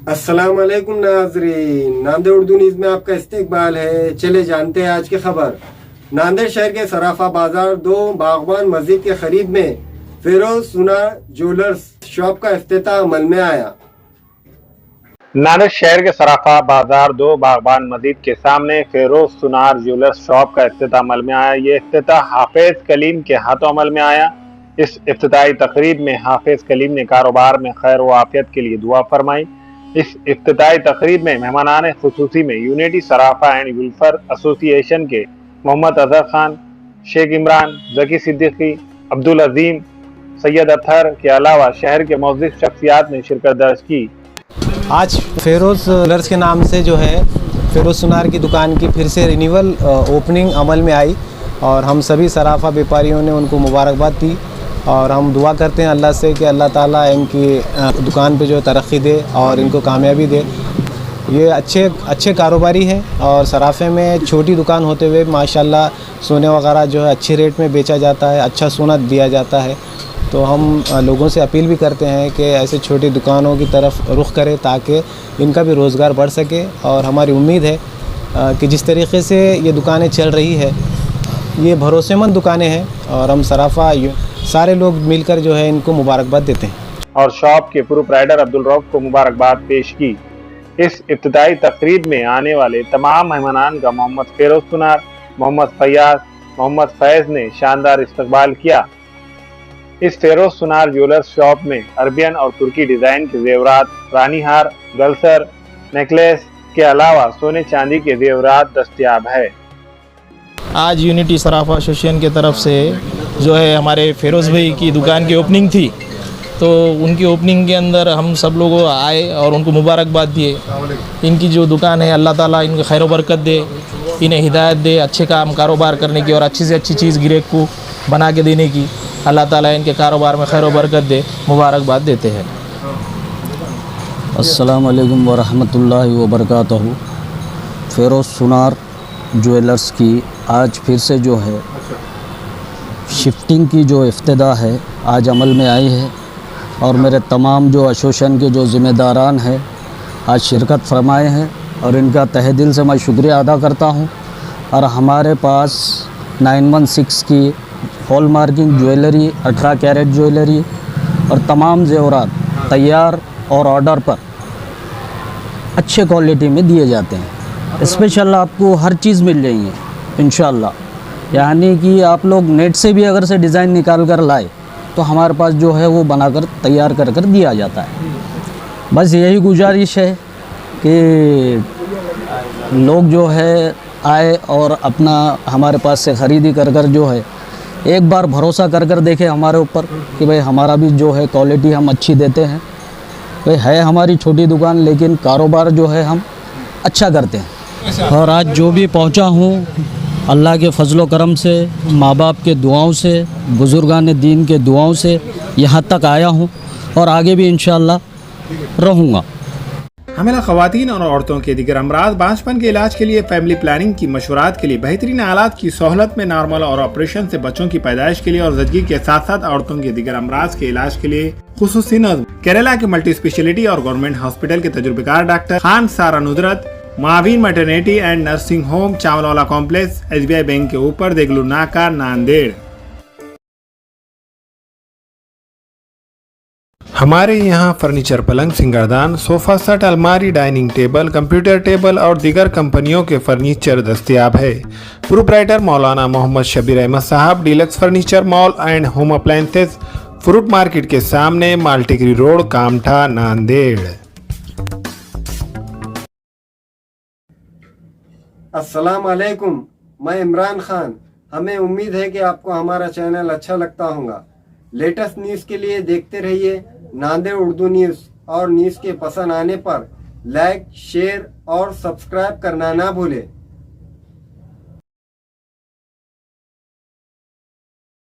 अस्सलाम वालेकुम नाजरीन, नांदेड़ उर्दू न्यूज़ में आपका इस्तकबाल है। चले जानते हैं आज की खबर। नांदेड़ शहर के सराफा बाजार 2 बागबान मस्जिद के करीब में फिरोज सुनार ज्वेलर्स शॉप का इफ्तिताह अमल में आया। नांदेड़ शहर के सराफा बाजार 2 बागबान मस्जिद के सामने फिरोज सुनार ज्वेलर्स शॉप का इफ्तिताह अमल में आया। ये इफ्तिताह हाफिज कलीम के हाथों अमल में आया। इस इफ्तिताही तकरीब में हाफिज कलीम ने कारोबार में खैर व आफियत के लिए दुआ फरमाई। इस इफ्तिताही तकरीब में मेहमानान खुसूसी में unity Sarafa and welfare association के मोहम्मद अजहर खान, शेख इमरान, जकी सिद्दीकी, अब्दुल अजीम, सैयद अतहर के अलावा शहर के मुअज़्ज़िज़ शख्सियात ने शिरकत दर्ज की। आज फेरोज़ ज्वेलर्स के नाम से जो है फेरोज़ सुनार की दुकान की फिर से रिन्यूअल ओपनिंग अमल में आई और हम सभी सराफा व्यापारियों ने उनको मुबारकबाद दी और हम दुआ करते हैं अल्लाह से कि अल्लाह ताला इनकी दुकान पे जो तरक्की दे और इनको कामयाबी दे। ये अच्छे कारोबारी हैं और सराफे में छोटी दुकान होते हुए माशाल्लाह सोने वगैरह जो है अच्छे रेट में बेचा जाता है, अच्छा सोना दिया जाता है। तो हम लोगों से अपील भी करते हैं कि ऐसे छोटी दुकानों की तरफ रुख करें ताकि इनका भी रोज़गार बढ़ सके। और हमारी उम्मीद है कि जिस तरीके से ये दुकानें चल रही है ये भरोसेमंद दुकानें हैं और हम सराफा सारे लोग मिलकर जो है इनको मुबारकबाद देते हैं और शॉप के प्रोप्राइटर अब्दुल रऊफ को मुबारकबाद पेश की। इस इब्तिदाई तकरीब में आने वाले तमाम मेहमानान का मोहम्मद फिरोज सुनार, मोहम्मद फैयाज, मोहम्मद फैज ने शानदार इस्तकबाल किया। इस फिरोज सुनार ज्वेलर्स शॉप में अरबियन और तुर्की डिजाइन के जेवरात, रानी हार, गलसर, नेकलेस के अलावा सोने चांदी के जेवरात दस्तयाब है। आज यूनिटी सराफा एसोसिएशन की तरफ से जो है हमारे फिरोज़ भाई की दुकान की ओपनिंग थी, तो उनकी ओपनिंग के अंदर हम सब लोग आए और उनको मुबारकबाद दिए। इनकी जो दुकान है अल्लाह ताला इनको खैर बरकत दे, इन्हें हिदायत दे अच्छे काम कारोबार करने की और अच्छी से अच्छी चीज़ गिराहक को बना के देने की। अल्लाह ताला इनके कारोबार में खैर बरकत दे, मुबारकबाद देते हैं। अस्सलाम वालेकुम व रहमतुल्लाहि व बरकातहू। फिरोज़ सुनार ज्वेलर्स की आज फिर से जो है शिफ्टिंग की जो इफ्तिदा है आज अमल में आई है और मेरे तमाम जो एसोसिएशन के जो ज़िम्मेदारान हैं आज शिरकत फरमाए हैं और इनका तहे दिल से मैं शुक्रिया अदा करता हूं। और हमारे पास 916 की hallmarking jewellery, 18 carat jewellery और तमाम जेवरात तैयार और ऑर्डर पर अच्छे क्वालिटी में दिए जाते हैं। स्पेशल आपको हर चीज़ मिल जाएंगे इंशाल्लाह। यानी कि आप लोग नेट से भी अगर से डिज़ाइन निकाल कर लाए तो हमारे पास जो है वो बनाकर तैयार कर दिया जाता है। बस यही गुजारिश है कि लोग जो है आए और अपना हमारे पास से ख़रीदी कर जो है एक बार भरोसा कर देखें हमारे ऊपर कि भाई हमारा भी जो है क्वालिटी हम अच्छी देते हैं। भाई है हमारी छोटी दुकान लेकिन कारोबार जो है हम अच्छा करते हैं। और आज जो भी पहुंचा हूं अल्लाह के फजलो करम से, माँ बाप के दुआओं से, बुज़ुर्गान दीन के दुआओं से यहाँ तक आया हूँ और आगे भी इंशाअल्लाह रहूँगा। हमें ख़वातीन और औरतों के दिगर अमराज बांझपन के इलाज के लिए फैमिली प्लानिंग की मशवरात के लिए बेहतरीन आलात की सहूलत में नॉर्मल और ऑपरेशन से बच्चों की पैदाइश के लिए और ज़चगी के साथ साथ औरतों के दिगर अमराज के इलाज के लिए खुसूसी नज़्म केरला के मल्टी स्पेशलिटी और गवर्नमेंट हॉस्पिटल के तजुर्बेकार डॉक्टर खान सारा नुजरत, मावीन maternity and nursing home, Chawalwala complex, SBI bank के ऊपर, देगलू नाका, नांदेड़। हमारे यहाँ फर्नीचर, पलंग, सिंगारदान, सोफा सेट, अलमारी, डाइनिंग टेबल, कंप्यूटर टेबल और दीगर कंपनियों के फर्नीचर दस्तयाब है। प्रोप्राइटर मौलाना मोहम्मद शबीर अहमद साहब, deluxe furniture mall and home appliances, fruit market के सामने, माल्टिकरी रोड, कामठा, नांदेड़। अस्सलाम वालेकुम, मैं इमरान खान। हमें उम्मीद है कि आपको हमारा चैनल अच्छा लगता होगा। लेटेस्ट न्यूज़ के लिए देखते रहिए नांदेड़ उर्दू न्यूज़ और न्यूज़ के पसंद आने पर लाइक, शेयर और सब्सक्राइब करना ना भूलें।